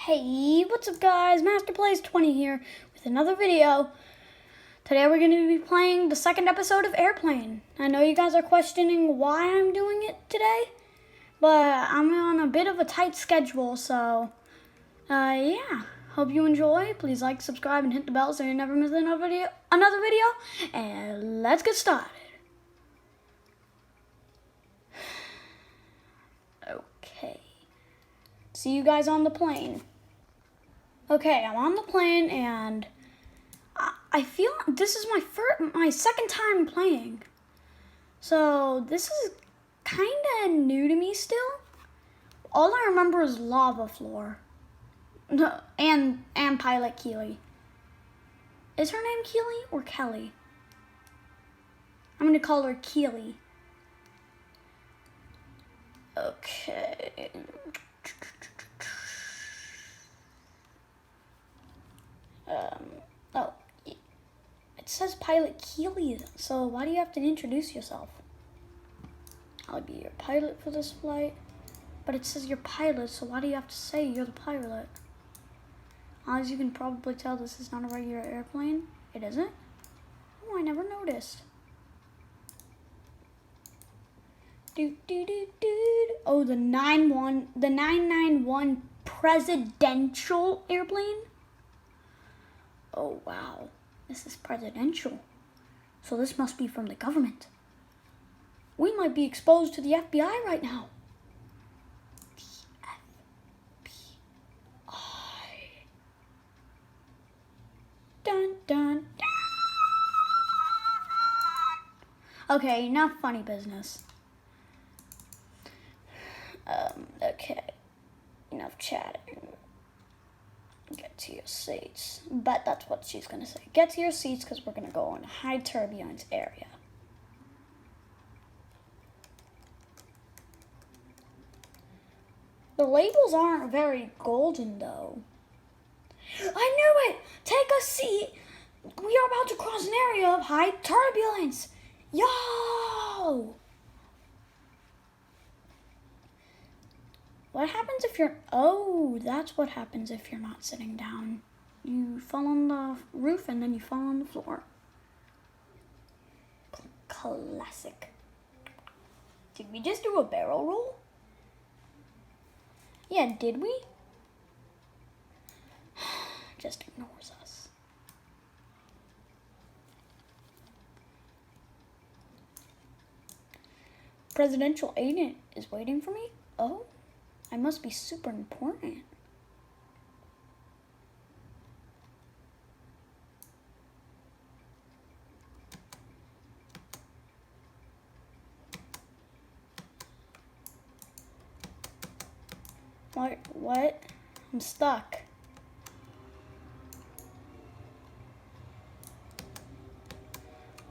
Hey, what's up guys? MasterPlays20 here with another video. Today we're going to be playing the second episode of Airplane. I know you guys are questioning why I'm doing it today, but I'm on a bit of a tight schedule, so yeah. Hope you enjoy. Please like, subscribe, and hit the bell so you never miss another video. And let's get started. Okay. See you guys on the plane. Okay, I'm on the plane and I feel this is my second time playing. So this is kind of new to me still. All I remember is lava floor. And Pilot Keely. Is her name Keely or Kelly? I'm going to call her Keely. Okay. Oh, it says Pilot Keely, so why do you have to introduce yourself? I'll be your pilot for this flight, but it says you're pilot, so why do you have to say you're the pilot? As you can probably tell, this is not a regular airplane. It isn't? Oh, I never noticed. Oh, the 991 presidential airplane? Oh, wow. This is presidential. So this must be from the government. We might be exposed to the FBI right now. The FBI. Dun, dun, dun. Okay, enough funny business. Okay. Enough chatting. Get to your seats. Bet that's what she's going to say. Get to your seats because we're going to go in a high turbulence area. The labels aren't very golden though. I knew it! Take a seat! We are about to cross an area of high turbulence! Yo! What happens if you're... Oh, that's what happens if you're not sitting down. You fall on the roof and then you fall on the floor. Classic. Did we just do a barrel roll? Yeah, did we? Just ignores us. Presidential agent is waiting for me? Oh. I must be super important. What? I'm stuck.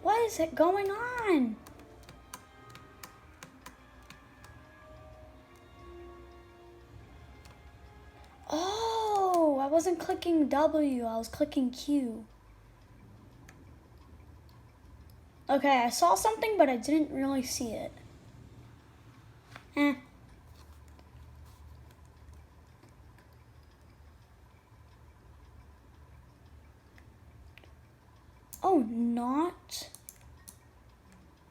What is it going on? Oh, I wasn't clicking W, I was clicking Q. Okay, I saw something, but I didn't really see it. Oh, not.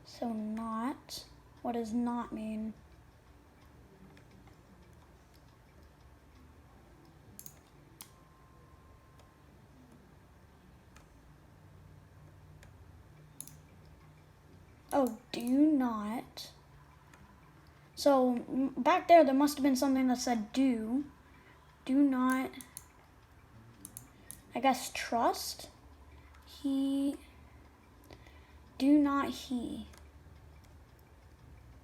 So not. What does not mean? Oh, do not. So back there must have been something that said do. Do not, I guess, trust. Do not he.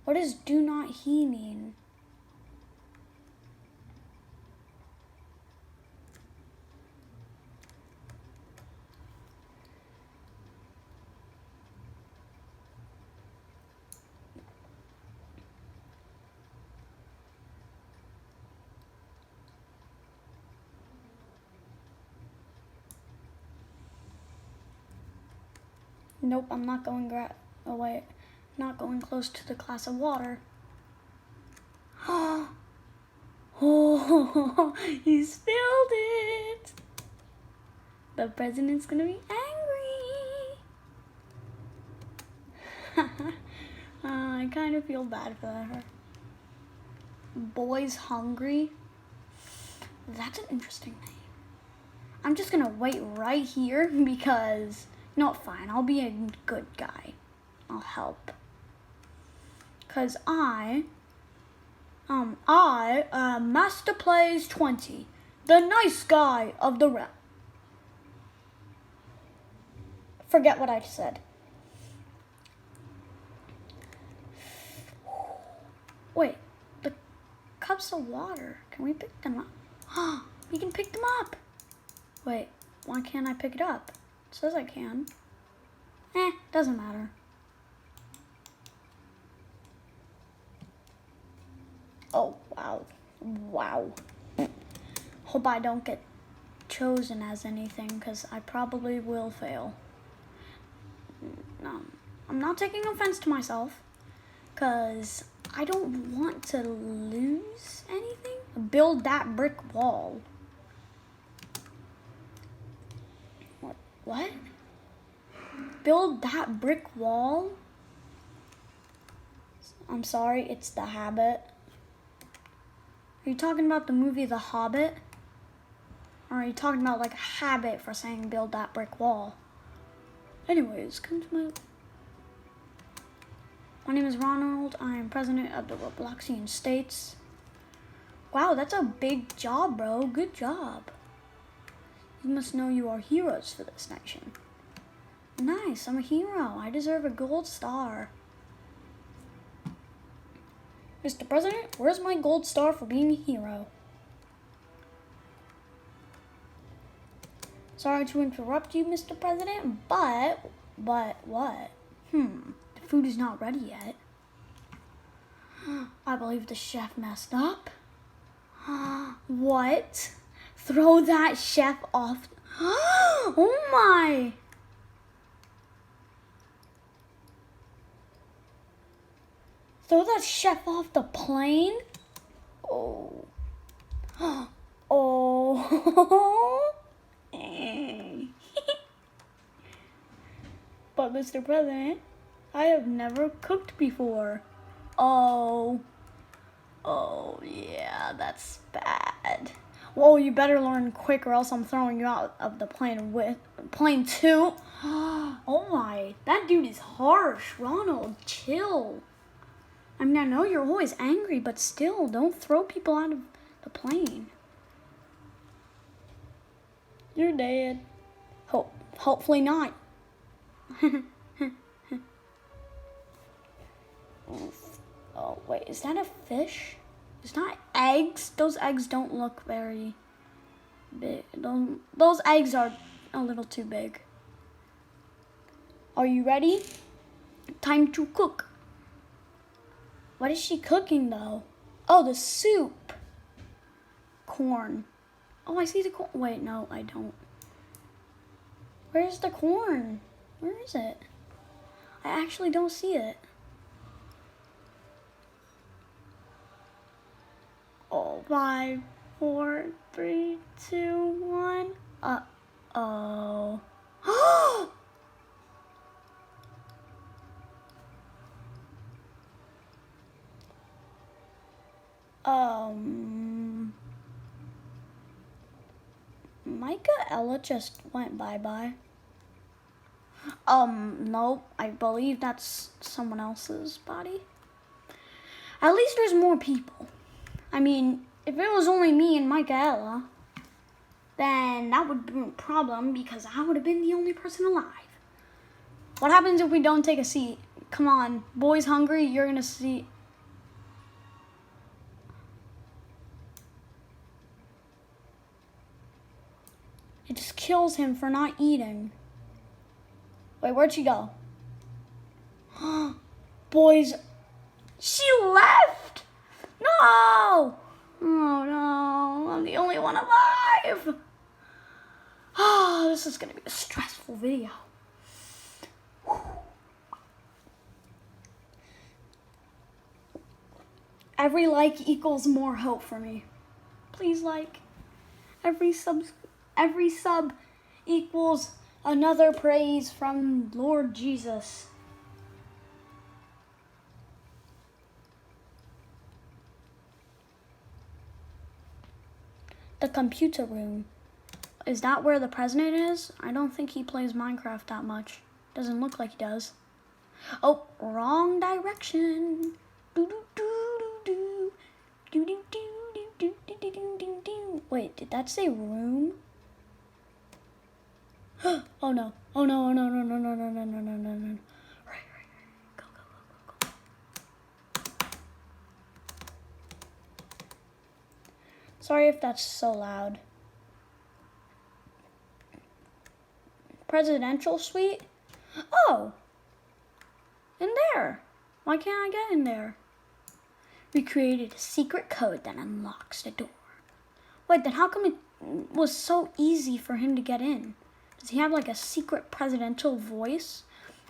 What does do not he mean? Nope, I'm not going not going close to the glass of water. Oh, he spilled The president's gonna be angry. I kind of feel bad for her. Boys Hungry. That's an interesting name. I'm just gonna wait right here because, fine, I'll be a good guy. I'll help. Cause Master Plays 20, the nice guy of the realm. Forget what I said. Wait, the cups of water. Can we pick them up? We can pick them up. Wait, why can't I pick it up? It says I can. Doesn't matter. Oh, wow. Hope I don't get chosen as anything, because I probably will fail. I'm not taking offense to myself, because I don't want to lose anything. Build that brick wall. What? Build that brick wall? I'm sorry, it's the habit. Are you talking about the movie The Hobbit? Or are you talking about like a habit for saying build that brick wall? Anyways, come to my name is Ronald. I am president of the Robloxian States. Wow, that's a big job, bro. Good job. You must know you are heroes for this nation. Nice, I'm a hero. I deserve a gold star. Mr. President, where's my gold star for being a hero? Sorry to interrupt you, Mr. President, but what? The food is not ready yet. I believe the chef messed up. What? Throw that chef off. Oh my. Throw that chef off the plane? Oh. Oh. But Mr. President, I have never cooked before. Oh yeah, that's bad. Whoa, you better learn quick or else I'm throwing you out of the plane too. Oh my, that dude is harsh. Ronald, chill. I mean, I know you're always angry, but still, don't throw people out of the plane. You're dead. Hopefully not. Oh, wait, is that a fish? It's not eggs. Those eggs don't look very big. Those eggs are a little too big. Are you ready? Time to cook. What is she cooking, though? Oh, the soup. Corn. Oh, I see the corn. Wait, no, I don't. Where's the corn? Where is it? I actually don't see it. Oh, 5, 4, 3, 2, 1. Uh-oh. Michaela just went bye-bye. Nope. I believe that's someone else's body. At least there's more people. I mean, if it was only me and Michaela, then that would be a problem because I would have been the only person alive. What happens if we don't take a seat? Come on, boys hungry, you're gonna see. It just kills him for not eating. Wait, where'd she go? Boys, she left! No! Oh no, I'm the only one alive! Oh, this is gonna be a stressful video. Every like equals more hope for me. Please like. Every sub equals another praise from Lord Jesus. The computer room. Is that where the president is? I don't think he plays Minecraft that much. Doesn't look like he does. Oh, wrong direction. Wait, did that say room? Oh no. Oh no, no, no, no, no, no, no, no, no, no, no. Right. Go, go, go, go, go. Sorry if that's so loud. Presidential suite? Oh! In there. Why can't I get in there? We created a secret code that unlocks the door. Wait, then how come it was so easy for him to get in? Does he have like a secret presidential voice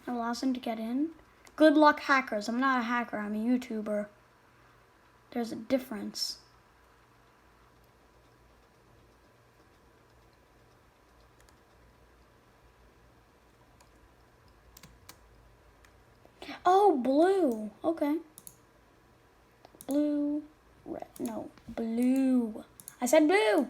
that allows him to get in? Good luck, hackers. I'm not a hacker, I'm a YouTuber. There's a difference. Oh, blue. Okay. Blue. Red. No, blue. I said blue.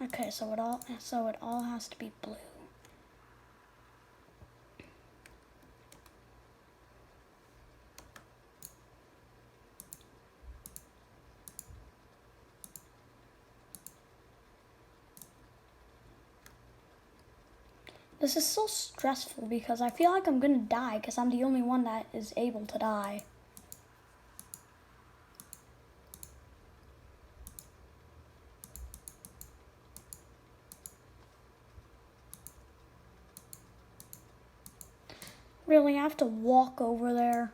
Okay, so it all has to be blue. This is so stressful because I feel like I'm gonna die because I'm the only one that is able to die. Really, I have to walk over there.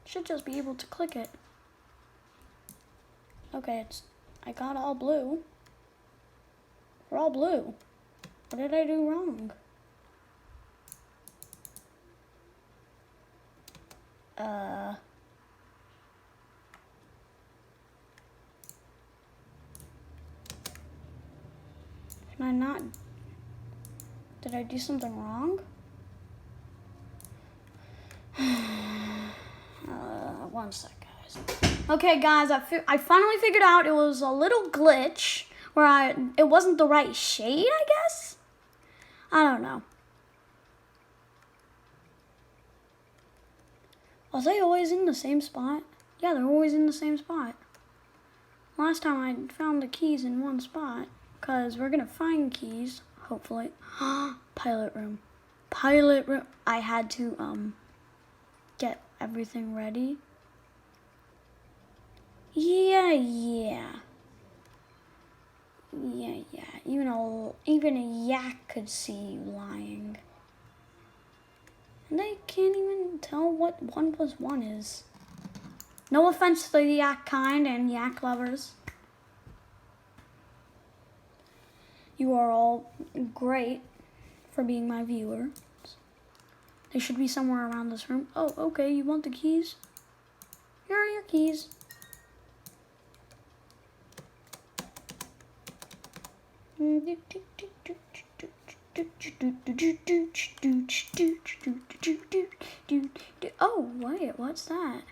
Should just be able to click it. Okay, I got all blue. We're all blue. What did I do wrong? Can I not? Did I do something wrong? One sec, guys. Okay, guys, I finally figured out it was a little glitch where it wasn't the right shade, I guess? I don't know. Are they always in the same spot? Yeah, they're always in the same spot. Last time I found the keys in one spot, because we're gonna find keys, hopefully. Pilot room. Pilot room. I had to, get everything ready. Yeah. Even a yak could see you lying. And they can't even tell what 1 + 1 is. No offense to the yak kind and yak lovers. You are all great for being my viewers. They should be somewhere around this room. Oh, okay, you want the keys? Here are your keys. Oh, wait, what's that?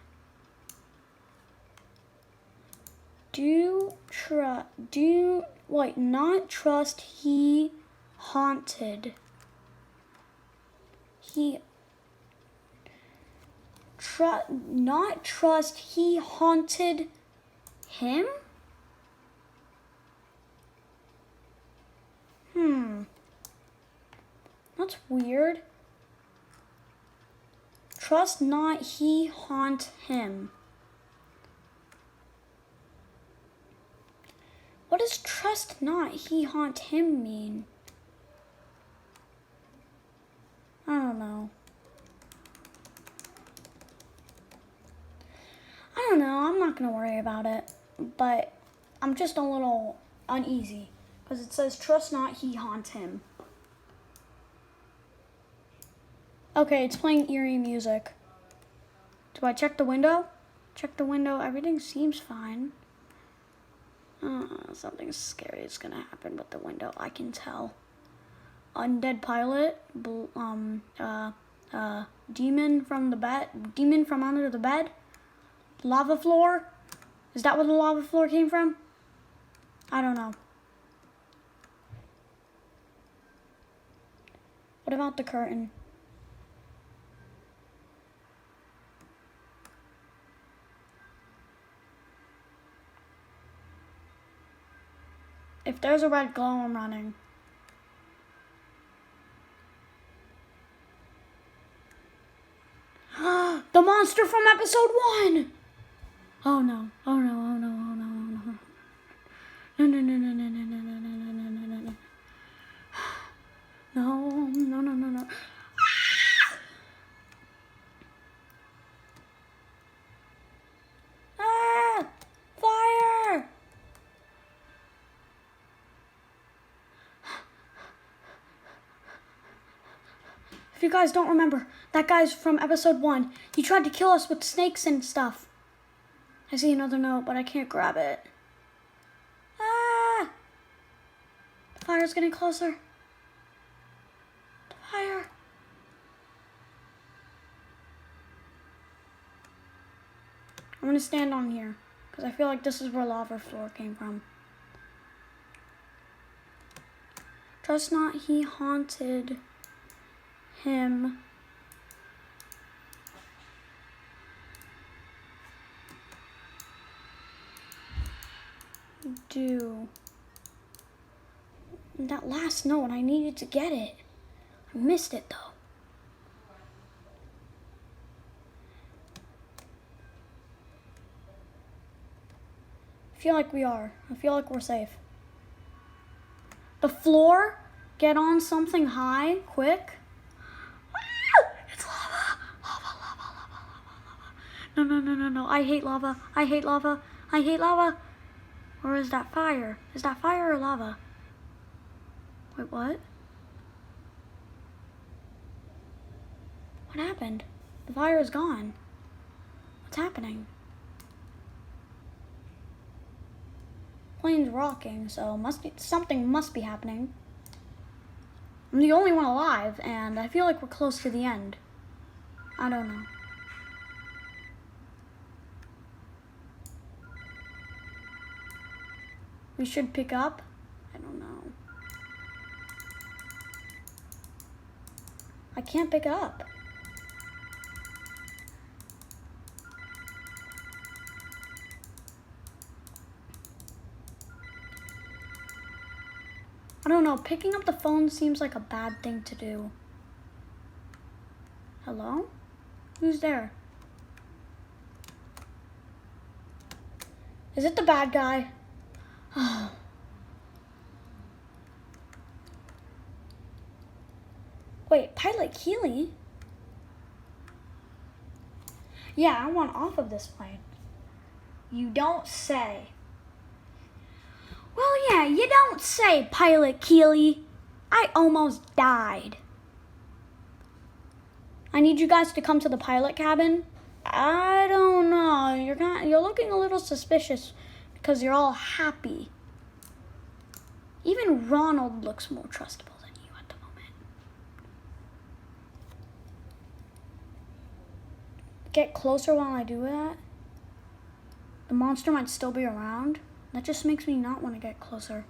Not trust he haunted. Not trust he haunted him? That's weird. Trust not he haunt him. What does trust not he haunt him mean? I don't know. I'm not gonna worry about it, but I'm just a little uneasy because it says trust not he haunt him. Okay, it's playing eerie music. Do I check the window? Check the window. Everything seems fine. Something scary is gonna happen with the window. I can tell. Undead pilot. Demon from the bed. Demon from under the bed. Lava floor. Is that where the lava floor came from? I don't know. What about the curtain? If there's a red glow, I'm running. The monster from episode 1! Oh no, oh no, oh no, oh no, oh no. No, no, no, no, no, no, no, no, no, no, no, no, no. No, no, no, no, no. Ah! Fire! If you guys don't remember, that guy's from episode 1. He tried to kill us with snakes and stuff. I see another note, but I can't grab it. Ah! The fire's getting closer. The fire. I'm gonna stand on here, because I feel like this is where lava floor came from. Trust not he haunted him. Do. And that last note, I needed to get it. I missed it though. I feel like we are. I feel like we're safe. The floor, get on something high, quick. It's lava. Lava, lava, lava, lava, lava. No, no, no, no, no. I hate lava. I hate lava. I hate lava. Or is that fire? Is that fire or lava? Wait, what? What happened? The fire is gone. What's happening? Plane's rocking, so something must be happening. I'm the only one alive, and I feel like we're close to the end. I don't know. We should pick up? I don't know. I can't pick up. I don't know, picking up the phone seems like a bad thing to do. Hello? Who's there? Is it the bad guy? Oh. Wait, Pilot Keely? Yeah, I want off of this plane. You don't say. Well, yeah, you don't say, Pilot Keely. I almost died. I need you guys to come to the pilot cabin. I don't know. You're looking a little suspicious because you're all happy. Even Ronald looks more trustable than you at the moment. Get closer while I do that. The monster might still be around. That just makes me not want to get closer.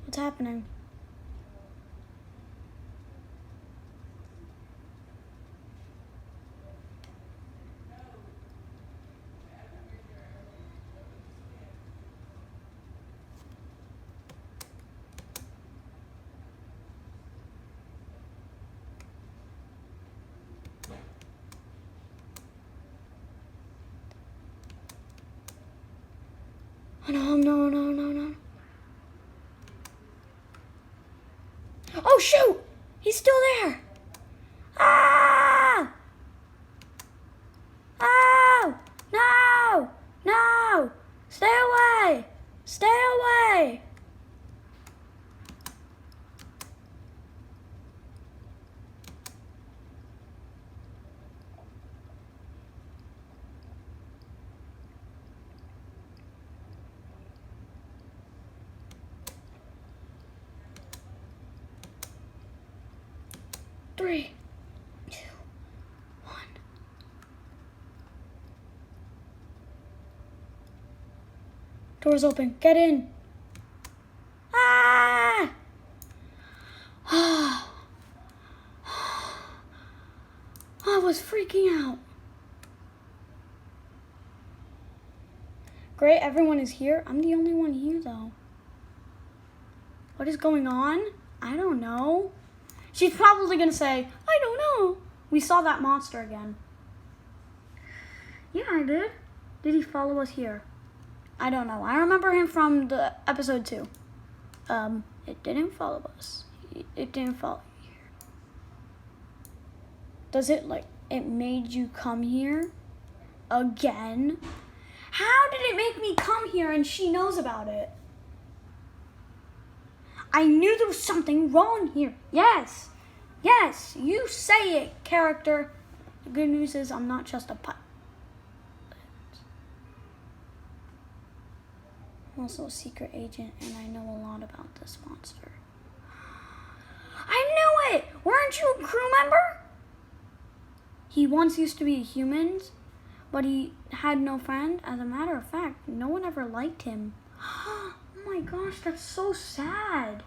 What's happening? Oh, no, no, no, no, no. Oh, shoot! He's still there! Ah! Oh! No! No! Stay away! Three, two, one. Doors open. Get in. Ah! I was freaking out. Great, everyone is here. I'm the only one here, though. What is going on? I don't know. She's probably going to say, I don't know. We saw that monster again. Yeah, I did. Did he follow us here? I don't know. I remember him from the episode 2. It didn't follow us. It didn't follow you here. Does it, like, it made you come here again? How did it make me come here and she knows about it? I knew there was something wrong here. Yes. Yes, you say it, character. The good news is I'm not just a putt. I'm also a secret agent, and I know a lot about this monster. I knew it! Weren't you a crew member? He once used to be a human, but he had no friend. As a matter of fact, no one ever liked him. Oh my gosh, that's so sad.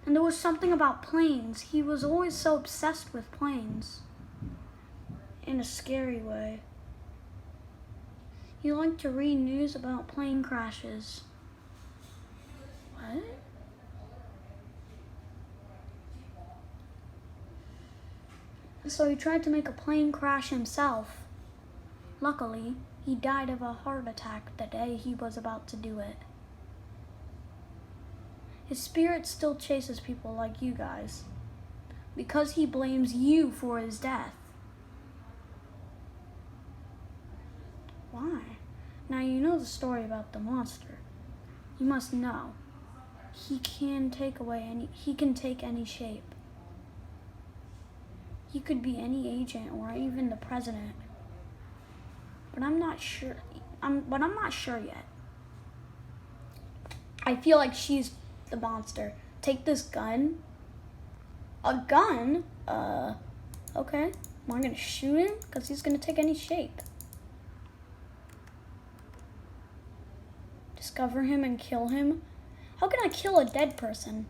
And there was something about planes. He was always so obsessed with planes. In a scary way. He liked to read news about plane crashes. What? So he tried to make a plane crash himself. Luckily, he died of a heart attack the day he was about to do it. His spirit still chases people like you guys, because he blames you for his death. Why? Now you know the story about the monster. You must know. He can take any shape. He could be any agent or even the president. But I'm not sure. I'm not sure yet. I feel like she's the monster. Take this gun. A gun? Okay. Am I gonna shoot him? Because he's gonna take any shape. Discover him and kill him? How can I kill a dead person?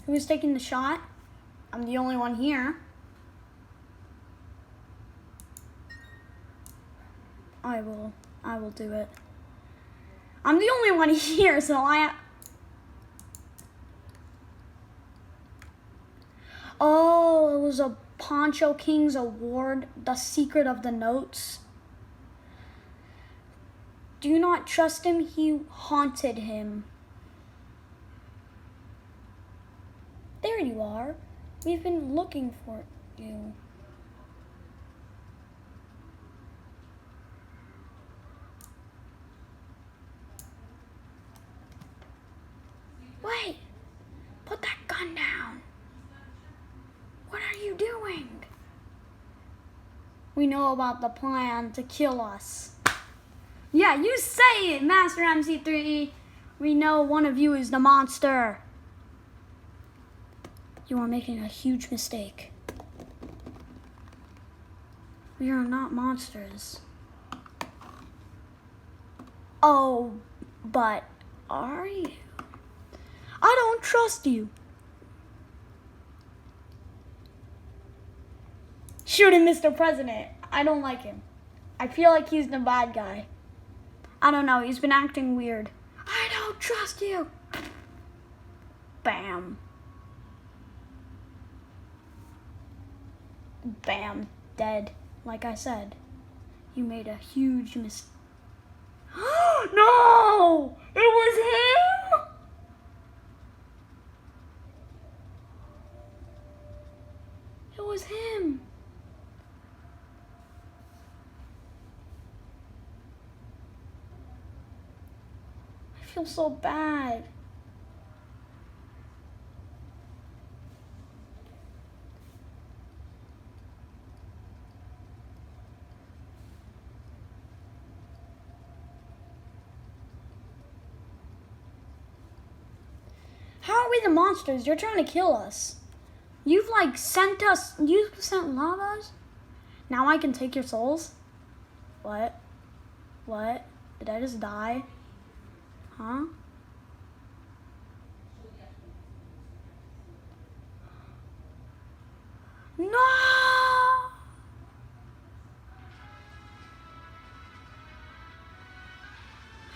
Who's taking the shot? I'm the only one here. I will do it. I'm the only one here, so Oh, it was a Poncho King's award, The Secret of the Notes. Do not trust him, he haunted him. There you are. We've been looking for you. Wait! Put that gun down! What are you doing? We know about the plan to kill us. Yeah, you say it, Master MC3E. We know one of you is the monster. You are making a huge mistake. We are not monsters. Oh, but are you? I don't trust you. Shoot him, Mr. President. I don't like him. I feel like he's the bad guy. I don't know, he's been acting weird. I don't trust you. Bam. Bam. Dead. Like I said, you made a huge mistake. No! It was him? It was him. feel so bad. How are we the monsters? You're trying to kill us. You've like sent lavas? Now I can take your souls? What? What? Did I just die? Huh? No!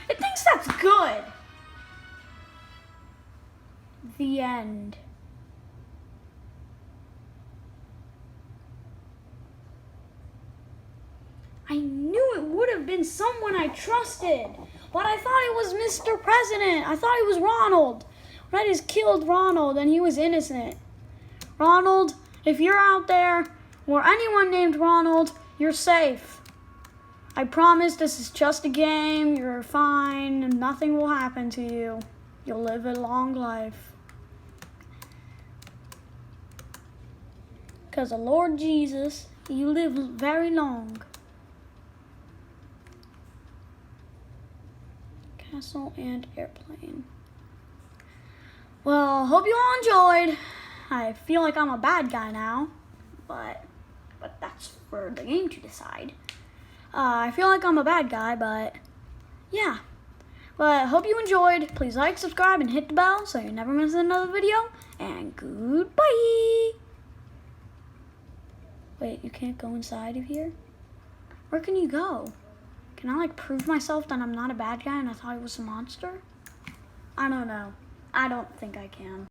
It thinks that's good. The end. I knew it would have been someone I trusted, but I thought it was Mr. President. I thought it was Ronald. When I just killed Ronald and he was innocent. Ronald, if you're out there or anyone named Ronald, you're safe. I promise this is just a game. You're fine and nothing will happen to you. You'll live a long life. Because the Lord Jesus, you live very long. Castle and airplane. Well, hope you all enjoyed. I feel like I'm a bad guy now, but that's for the game to decide. I feel like I'm a bad guy, but yeah. But hope you enjoyed. Please like, subscribe, and hit the bell so you never miss another video. And goodbye. Wait, you can't go inside of here? Where can you go? Can I like prove myself that I'm not a bad guy and I thought I was a monster? I don't know. I don't think I can.